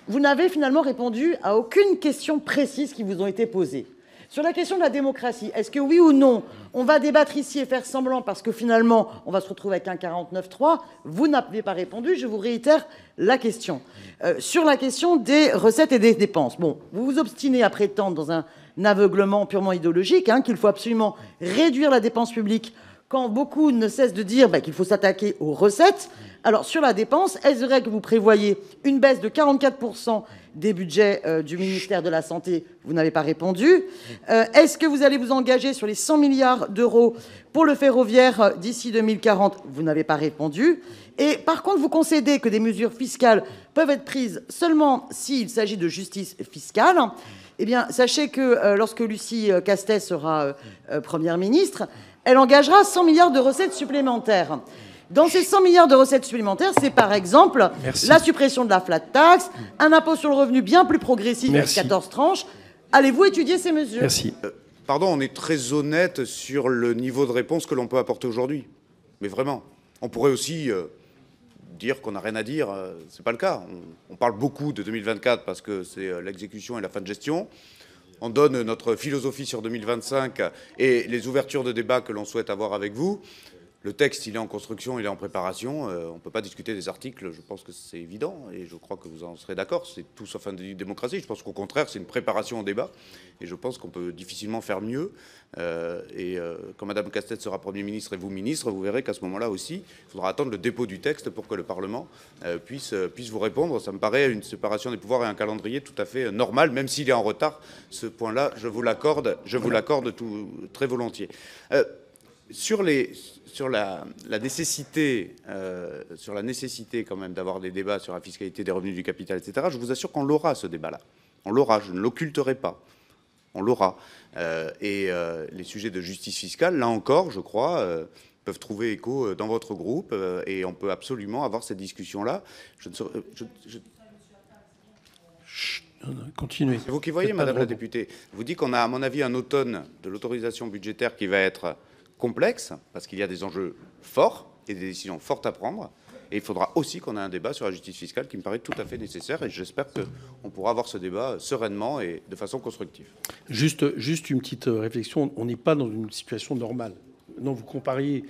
vous n'avez finalement répondu à aucune question précise qui vous ont été posées. Sur la question de la démocratie, est-ce que oui ou non, on va débattre ici et faire semblant parce que finalement, on va se retrouver avec un 49-3? Vous n'avez pas répondu, je vous réitère la question. Sur la question des recettes et des dépenses, bon, vous vous obstinez à prétendre dans un aveuglement purement idéologique qu'il faut absolument réduire la dépense publique quand beaucoup ne cessent de dire qu'il faut s'attaquer aux recettes. Alors, sur la dépense, est-ce vrai que vous prévoyez une baisse de 44% des budgets du ministère de la Santé? Vous n'avez pas répondu. Est-ce que vous allez vous engager sur les 100 milliards d'euros pour le ferroviaire d'ici 2040? Vous n'avez pas répondu. Et par contre, vous concédez que des mesures fiscales peuvent être prises seulement s'il s'agit de justice fiscale. Eh bien, sachez que lorsque Lucie Castet sera Première ministre, elle engagera 100 milliards de recettes supplémentaires. Dans ces 100 milliards de recettes supplémentaires, c'est par exemple la suppression de la flat tax, un impôt sur le revenu bien plus progressif avec 14 tranches. Allez-vous étudier ces mesures? Merci. Pardon, on est très honnête sur le niveau de réponse que l'on peut apporter aujourd'hui. Mais vraiment, on pourrait aussi dire qu'on n'a rien à dire. C'est pas le cas. On parle beaucoup de 2024 parce que c'est l'exécution et la fin de gestion. On donne notre philosophie sur 2025 et les ouvertures de débat que l'on souhaite avoir avec vous. Le texte, il est en construction, il est en préparation. On ne peut pas discuter des articles, je pense que c'est évident. Et je crois que vous en serez d'accord. C'est tout sauf une démocratie. Je pense qu'au contraire, c'est une préparation au débat. Et je pense qu'on peut difficilement faire mieux. Quand Mme Castet sera Premier ministre et vous ministre, vous verrez qu'à ce moment-là aussi, il faudra attendre le dépôt du texte pour que le Parlement puisse vous répondre. Ça me paraît une séparation des pouvoirs et un calendrier tout à fait normal, même s'il est en retard. Ce point-là, je vous l'accorde très volontiers. Sur la nécessité quand même d'avoir des débats sur la fiscalité des revenus du capital, etc., je vous assure qu'on l'aura, ce débat-là. On l'aura, je ne l'occulterai pas. On l'aura. Les sujets de justice fiscale, là encore, je crois, peuvent trouver écho dans votre groupe et on peut absolument avoir cette discussion-là. Continuez. C'est vous qui voyez, Madame la députée. Je vous dis qu'on a, à mon avis, un automne de l'autorisation budgétaire qui va être complexe, parce qu'il y a des enjeux forts et des décisions fortes à prendre. Et il faudra aussi qu'on ait un débat sur la justice fiscale qui me paraît tout à fait nécessaire. Et j'espère qu'on pourra avoir ce débat sereinement et de façon constructive. Juste une petite réflexion. On n'est pas dans une situation normale. Non, vous compariez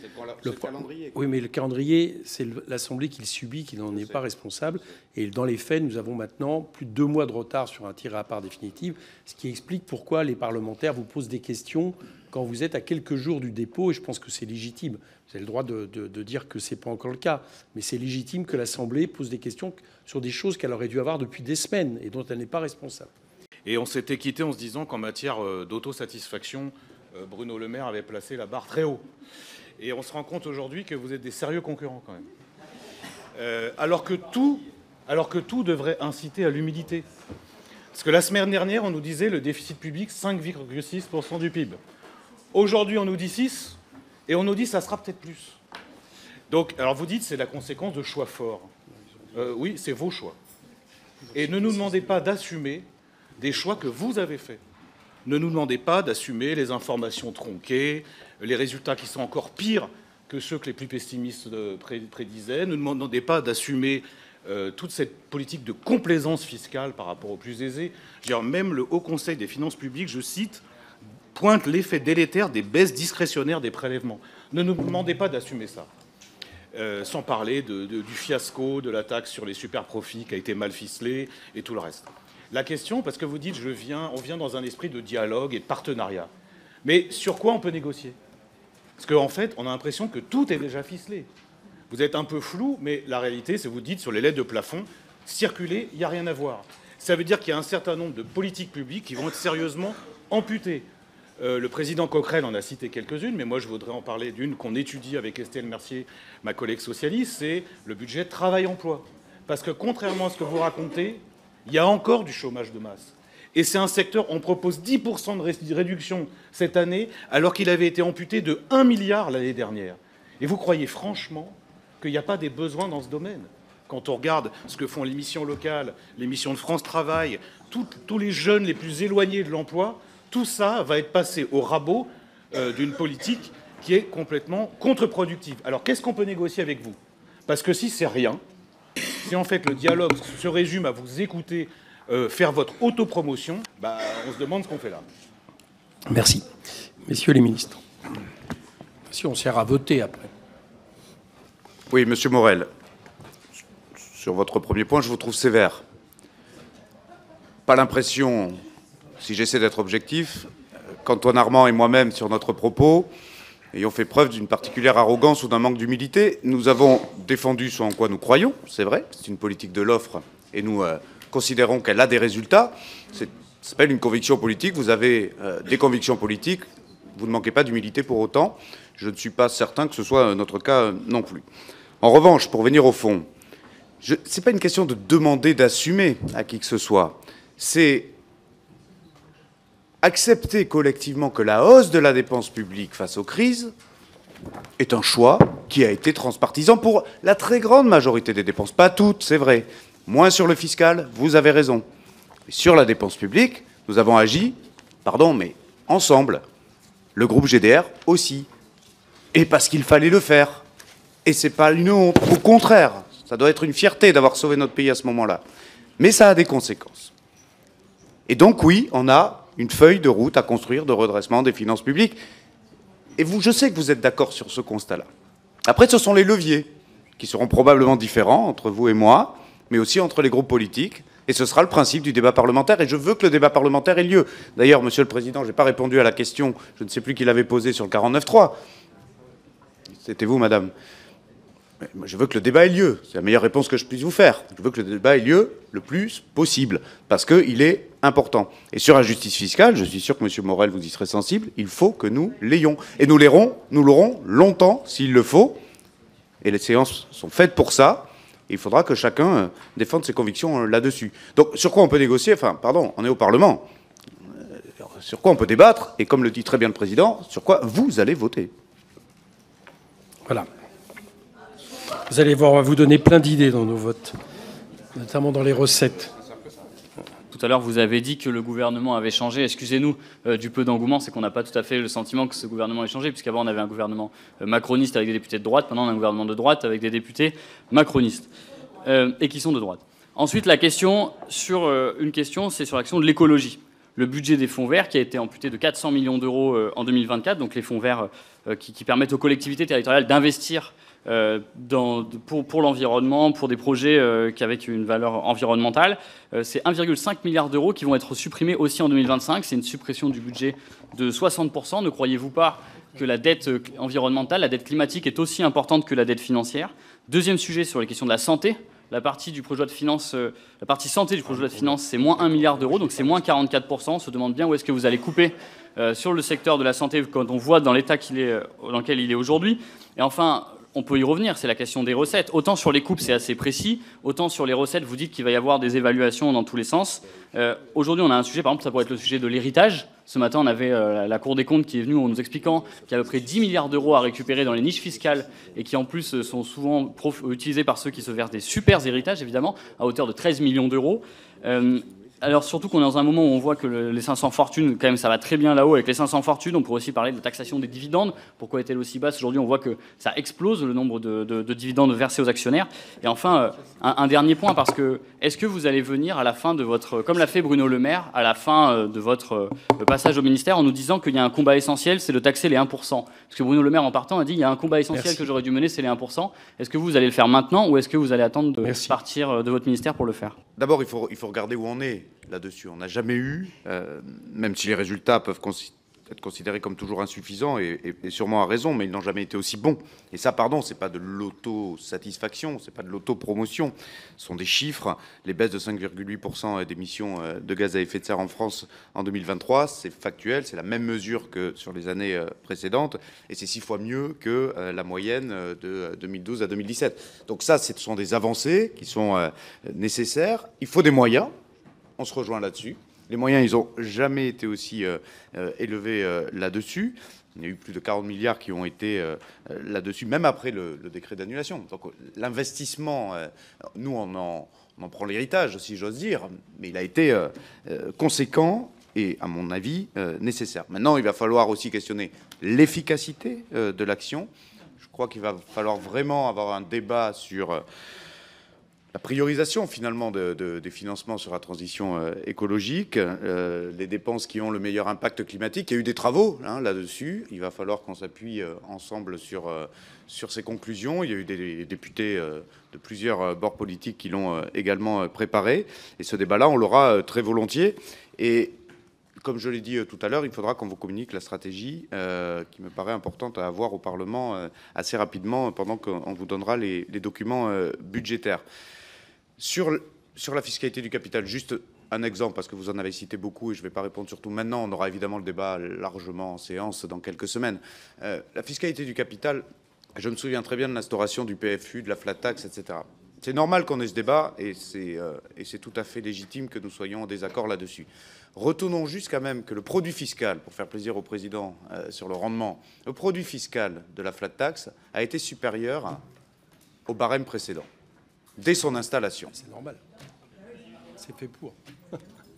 le calendrier. Oui, mais le calendrier, c'est l'Assemblée qui le subit, qui n'en est pas responsable. Et dans les faits, nous avons maintenant plus de 2 mois de retard sur un tir à part définitive, ce qui explique pourquoi les parlementaires vous posent des questions quand vous êtes à quelques jours du dépôt. Et je pense que c'est légitime. Vous avez le droit de dire que ce n'est pas encore le cas. Mais c'est légitime que l'Assemblée pose des questions sur des choses qu'elle aurait dû avoir depuis des semaines et dont elle n'est pas responsable. Et on s'était quitté en se disant qu'en matière d'autosatisfaction, Bruno Le Maire avait placé la barre très haut. Et on se rend compte aujourd'hui que vous êtes des sérieux concurrents quand même. Alors que tout devrait inciter à l'humilité. Parce que la semaine dernière, on nous disait le déficit public 5,6% du PIB. Aujourd'hui, on nous dit 6, et on nous dit ça sera peut-être plus. Donc, alors vous dites c'est la conséquence de choix forts. Oui, c'est vos choix. Et ne nous demandez pas d'assumer des choix que vous avez faits. Ne nous demandez pas d'assumer les informations tronquées, les résultats qui sont encore pires que ceux que les plus pessimistes prédisaient. Ne nous demandez pas d'assumer toute cette politique de complaisance fiscale par rapport aux plus aisés. Je veux dire, même le Haut Conseil des finances publiques, je cite, pointe l'effet délétère des baisses discrétionnaires des prélèvements. Ne nous demandez pas d'assumer ça. Sans parler du fiasco de la taxe sur les superprofits qui a été mal ficelée et tout le reste. La question, parce que vous dites on vient dans un esprit de dialogue et de partenariat. Mais sur quoi on peut négocier? Parce qu'en fait, on a l'impression que tout est déjà ficelé. Vous êtes un peu flou, mais la réalité, c'est que vous dites sur les lettres de plafond, circuler, il n'y a rien à voir. Ça veut dire qu'il y a un certain nombre de politiques publiques qui vont être sérieusement amputées. Le président Coquerel en a cité quelques-unes, mais moi je voudrais en parler d'une qu'on étudie avec Estelle Mercier, ma collègue socialiste, c'est le budget travail-emploi. Parce que contrairement à ce que vous racontez, il y a encore du chômage de masse. Et c'est un secteur, on propose 10% de réduction cette année, alors qu'il avait été amputé de 1 milliard l'année dernière. Et vous croyez franchement qu'il n'y a pas des besoins dans ce domaine? Quand on regarde ce que font les missions locales, les missions de France Travail, tous les jeunes les plus éloignés de l'emploi, tout ça va être passé au rabot d'une politique qui est complètement contre-productive. Alors qu'est-ce qu'on peut négocier avec vous? Parce que si c'est rien, Si en fait le dialogue se résume à vous écouter, faire votre autopromotion, bah, on se demande ce qu'on fait là. Merci. Messieurs les ministres. Si on sert à voter après. Oui, Monsieur Morel, sur votre premier point, je vous trouve sévère. Pas l'impression, si j'essaie d'être objectif, qu'Antoine Armand et moi-même, sur notre propos, ayons fait preuve d'une particulière arrogance ou d'un manque d'humilité. Nous avons défendu ce en quoi nous croyons, c'est vrai, c'est une politique de l'offre, et nous considérons qu'elle a des résultats. Ça s'appelle une conviction politique. Vous avez des convictions politiques, vous ne manquez pas d'humilité pour autant. Je ne suis pas certain que ce soit notre cas non plus. En revanche, pour venir au fond, ce n'est pas une question de demander d'assumer à qui que ce soit. C'est accepter collectivement que la hausse de la dépense publique face aux crises est un choix qui a été transpartisan pour la très grande majorité des dépenses. Pas toutes, c'est vrai. Moins sur le fiscal, vous avez raison. Mais sur la dépense publique, nous avons agi, pardon, mais ensemble. Le groupe GDR aussi. Et parce qu'il fallait le faire. Et c'est pas une honte. Au contraire, ça doit être une fierté d'avoir sauvé notre pays à ce moment-là. Mais ça a des conséquences. Et donc, oui, on a une feuille de route à construire de redressement des finances publiques. Et vous, je sais que vous êtes d'accord sur ce constat-là. Après, ce sont les leviers qui seront probablement différents entre vous et moi, mais aussi entre les groupes politiques. Et ce sera le principe du débat parlementaire. Et je veux que le débat parlementaire ait lieu. D'ailleurs, Monsieur le Président, je n'ai pas répondu à la question, je ne sais plus qui l'avait posée sur le 49.3. C'était vous, Madame. Je veux que le débat ait lieu. C'est la meilleure réponse que je puisse vous faire. Je veux que le débat ait lieu le plus possible, parce qu'il est important. Et sur la justice fiscale, je suis sûr que M. Morel vous y serait sensible, il faut que nous l'ayons. Et nous l'aurons longtemps, s'il le faut. Et les séances sont faites pour ça. Et il faudra que chacun défende ses convictions là-dessus. Donc, sur quoi on peut négocier? Enfin, pardon, on est au Parlement. Sur quoi on peut débattre? Et comme le dit très bien le Président, sur quoi vous allez voter? Voilà. Vous allez voir, on va vous donner plein d'idées dans nos votes, notamment dans les recettes. Tout à l'heure, vous avez dit que le gouvernement avait changé. Excusez-nous du peu d'engouement, c'est qu'on n'a pas tout à fait le sentiment que ce gouvernement ait changé, puisqu'avant, on avait un gouvernement macroniste avec des députés de droite. Maintenant, on a un gouvernement de droite avec des députés macronistes et qui sont de droite. Ensuite, la question sur c'est sur l'action de l'écologie. Le budget des fonds verts qui a été amputé de 400 millions d'euros en 2024, donc les fonds verts qui permettent aux collectivités territoriales d'investir pour l'environnement, pour des projets avec une valeur environnementale. C'est 1,5 milliard d'euros qui vont être supprimés aussi en 2025. C'est une suppression du budget de 60%. Ne croyez-vous pas que la dette environnementale, la dette climatique est aussi importante que la dette financière? Deuxième sujet sur les questions de la santé. La partie du projet de finance, la partie santé du projet de finance, c'est moins 1 milliard d'euros, donc c'est moins 44%. On se demande bien où est-ce que vous allez couper sur le secteur de la santé quand on voit dans l'état dans lequel il est aujourd'hui. Et enfin, on peut y revenir, c'est la question des recettes. Autant sur les coupes, c'est assez précis, autant sur les recettes, vous dites qu'il va y avoir des évaluations dans tous les sens. Aujourd'hui, on a un sujet, par exemple, ça pourrait être le sujet de l'héritage. Ce matin, on avait la Cour des comptes qui est venue en nous expliquant qu'il y a à peu près 10 milliards d'euros à récupérer dans les niches fiscales et qui, en plus, sont souvent utilisés par ceux qui se versent des super héritages, évidemment, à hauteur de 13 millions d'euros. Alors surtout qu'on est dans un moment où on voit que les 500 fortunes, quand même, ça va très bien là-haut avec les 500 fortunes. On pourrait aussi parler de taxation des dividendes. Pourquoi est-elle aussi basse? Aujourd'hui, on voit que ça explose le nombre de dividendes versés aux actionnaires. Et enfin, un dernier point, parce que est-ce que vous allez venir à la fin de votre, comme l'a fait Bruno Le Maire, à la fin de votre passage au ministère, en nous disant qu'il y a un combat essentiel, c'est de taxer les 1%. Parce que Bruno Le Maire, en partant, a dit il y a un combat essentiel que j'aurais dû mener, c'est les 1%. Est-ce que vous allez le faire maintenant ou est-ce que vous allez attendre de partir de votre ministère pour le faire? D'abord, il faut regarder où on est là-dessus. On n'a jamais eu, même si les résultats peuvent être considérés comme toujours insuffisants, et sûrement à raison, mais ils n'ont jamais été aussi bons. Et ça, pardon, c'est pas de l'auto-satisfaction, c'est pas de l'auto-promotion. Ce sont des chiffres. Les baisses de 5,8% d'émissions de gaz à effet de serre en France en 2023, c'est factuel, c'est la même mesure que sur les années précédentes, et c'est 6 fois mieux que la moyenne de 2012 à 2017. Donc ça, ce sont des avancées qui sont nécessaires. Il faut des moyens. On se rejoint là-dessus. Les moyens, ils n'ont jamais été aussi élevés là-dessus. Il y a eu plus de 40 milliards qui ont été là-dessus, même après le décret d'annulation. Donc l'investissement, nous, on en prend l'héritage, si j'ose dire, mais il a été conséquent et, à mon avis, nécessaire. Maintenant, il va falloir aussi questionner l'efficacité de l'action. Je crois qu'il va falloir vraiment avoir un débat sur la priorisation finalement des financements sur la transition écologique, les dépenses qui ont le meilleur impact climatique. Il y a eu des travaux là-dessus. Il va falloir qu'on s'appuie ensemble sur ces conclusions. Il y a eu des députés de plusieurs bords politiques qui l'ont également préparé. Et ce débat-là, on l'aura très volontiers. Et comme je l'ai dit tout à l'heure, il faudra qu'on vous communique la stratégie qui me paraît importante à avoir au Parlement assez rapidement pendant qu'on vous donnera les documents budgétaires. Sur la fiscalité du capital, juste un exemple, parce que vous en avez cité beaucoup et je ne vais pas répondre surtout maintenant. On aura évidemment le débat largement en séance dans quelques semaines. La fiscalité du capital, je me souviens très bien de l'instauration du PFU, de la flat tax, etc. C'est normal qu'on ait ce débat et c'est tout à fait légitime que nous soyons en désaccord là-dessus. Retenons juste quand même que le produit fiscal, pour faire plaisir au président sur le rendement, le produit fiscal de la flat tax a été supérieur au barème précédent, dès son installation. C'est normal. C'est fait pour.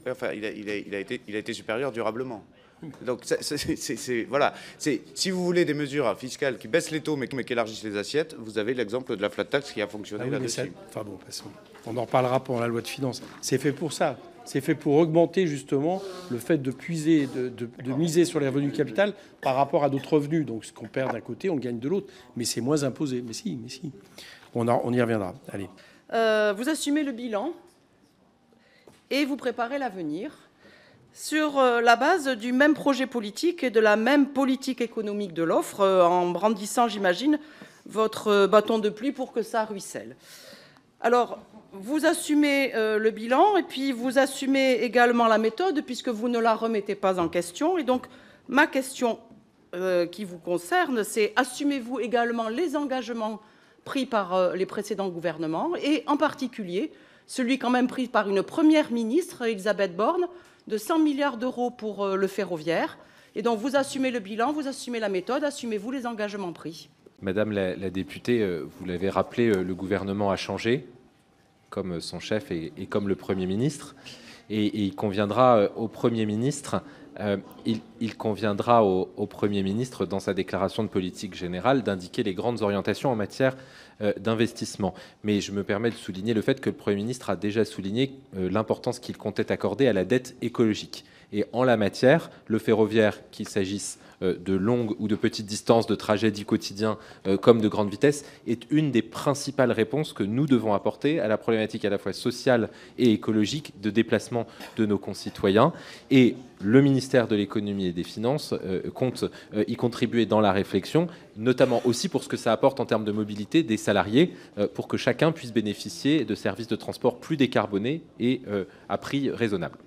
Enfin, il a été supérieur durablement. Donc, voilà. Si vous voulez des mesures fiscales qui baissent les taux mais qui élargissent les assiettes, vous avez l'exemple de la flat tax qui a fonctionné là-dessus. Enfin bon, passons. On en reparlera pendant la loi de finances. C'est fait pour ça. C'est fait pour augmenter justement le fait de puiser, de miser sur les revenus du capital par rapport à d'autres revenus. Donc ce qu'on perd d'un côté, on gagne de l'autre. Mais c'est moins imposé. Mais si. On y reviendra. Allez. Vous assumez le bilan et vous préparez l'avenir sur la base du même projet politique et de la même politique économique de l'offre, en brandissant, j'imagine, votre bâton de pluie pour que ça ruisselle. Alors, vous assumez le bilan et puis vous assumez également la méthode puisque vous ne la remettez pas en question. Et donc, ma question qui vous concerne, c'est assumez-vous également les engagements pris par les précédents gouvernements et en particulier celui quand même pris par une première ministre, Elisabeth Borne, de 100 milliards d'euros pour le ferroviaire. Et donc, vous assumez le bilan, vous assumez la méthode, assumez-vous les engagements pris. Madame la députée, vous l'avez rappelé, le gouvernement a changé, comme son chef et comme le Premier ministre. Et il conviendra au Premier ministre, Premier ministre, dans sa déclaration de politique générale, d'indiquer les grandes orientations en matière d'investissement. Mais je me permets de souligner le fait que le Premier ministre a déjà souligné l'importance qu'il comptait accorder à la dette écologique. Et en la matière, le ferroviaire, qu'il s'agisse de longues ou de petites distances, de trajets dits quotidiens comme de grande vitesse, est une des principales réponses que nous devons apporter à la problématique à la fois sociale et écologique de déplacement de nos concitoyens. Et le ministère de l'économie et des finances compte y contribuer dans la réflexion, notamment aussi pour ce que ça apporte en termes de mobilité des salariés, pour que chacun puisse bénéficier de services de transport plus décarbonés et à prix raisonnable.